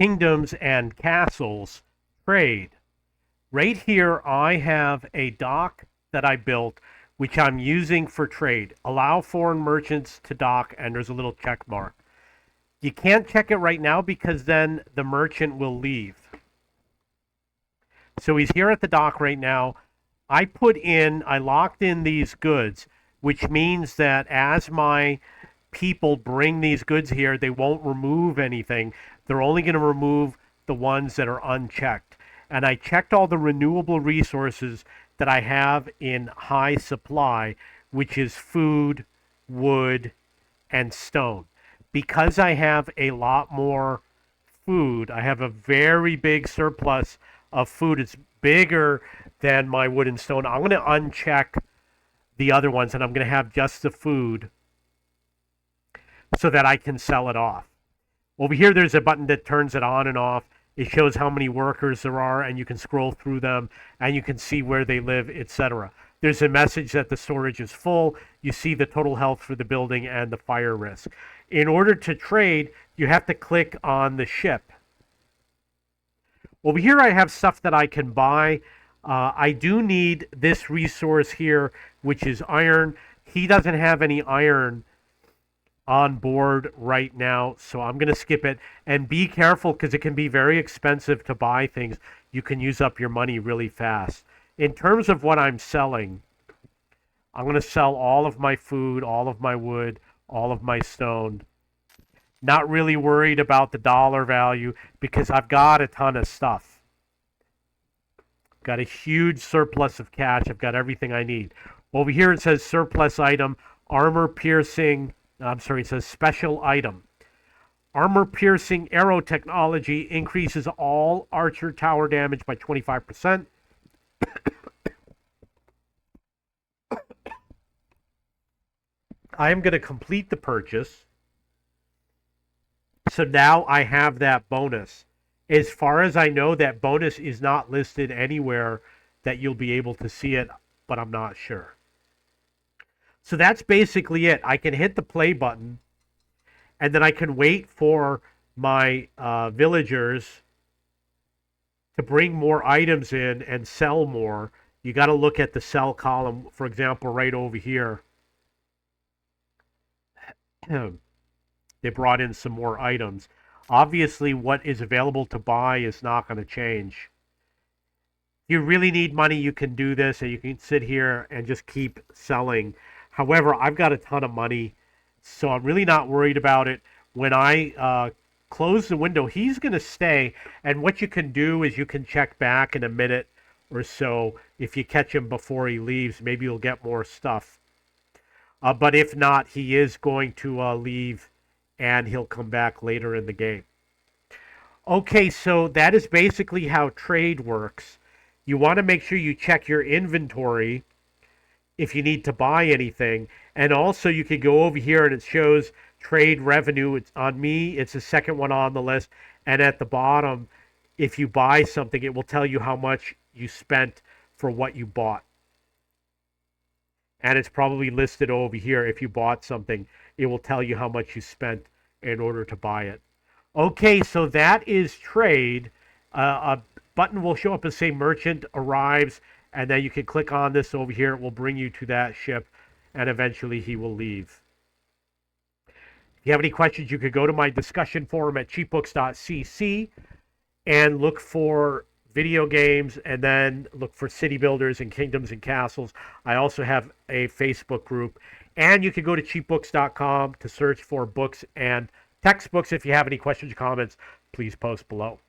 Kingdoms and Castles trade. Right here, I have a dock that I built, which I'm using for trade. Allow foreign merchants to dock, and there's a little check mark. You can't check it right now because then the merchant will leave. So he's here at the dock right now. I locked in these goods, which means that as my people bring these goods here, they won't remove anything. They're only going to remove the ones that are unchecked. And I checked all the renewable resources that I have in high supply, which is food, wood, and stone. Because I have a lot more food, I have a very big surplus of food. It's bigger than my wood and stone. I'm going to uncheck the other ones and I'm going to have just the food so that I can sell it off. Over here, there's a button that turns it on and off. It shows how many workers there are, and you can scroll through them, and you can see where they live, etc. There's a message that the storage is full. You see the total health for the building and the fire risk. In order to trade, you have to click on the ship. Over here, I have stuff that I can buy. I do need this resource here, which is iron. He doesn't have any iron on board right now, so I'm going to skip it. And be careful because it can be very expensive to buy things. You can use up your money really fast. In terms of what I'm selling, I'm going to sell all of my food, all of my wood, all of my stone. Not really worried about the dollar value because I've got a ton of stuff. Got a huge surplus of cash. I've got everything I need. Over here it says surplus item, armor piercing. I'm sorry, it says special item. Armor piercing arrow technology increases all archer tower damage by 25%. I am going to complete the purchase. So now I have that bonus. As far as I know, that bonus is not listed anywhere that you'll be able to see it, but I'm not sure. So that's basically it. I can hit the play button, and then I can wait for my villagers to bring more items in and sell more. You got to look at the sell column, for example, right over here. They brought in some more items. Obviously, what is available to buy is not going to change. If you really need money, you can do this, and you can sit here and just keep selling. However, I've got a ton of money, so I'm really not worried about it. When I close the window, he's going to stay. And what you can do is you can check back in a minute or so. If you catch him before he leaves, maybe you'll get more stuff. But if not, he is going to leave and he'll come back later in the game. Okay, so that is basically how trade works. You want to make sure you check your inventory if you need to buy anything. And also you can go over here and it shows trade revenue. It's on me, it's the second one on the list. And at the bottom, if you buy something, it will tell you how much you spent for what you bought. And it's probably listed over here. If you bought something, it will tell you how much you spent in order to buy it. Okay, so that is trade. A button will show up and say merchant arrives, and then you can click on this over here. It will bring you to that ship, and eventually he will leave. If you have any questions, you could go to my discussion forum at cheapbooks.cc and look for video games, and then look for city builders and kingdoms and castles. I also have a Facebook group, and you can go to cheapbooks.com to search for books and textbooks. If you have any questions or comments, please post below.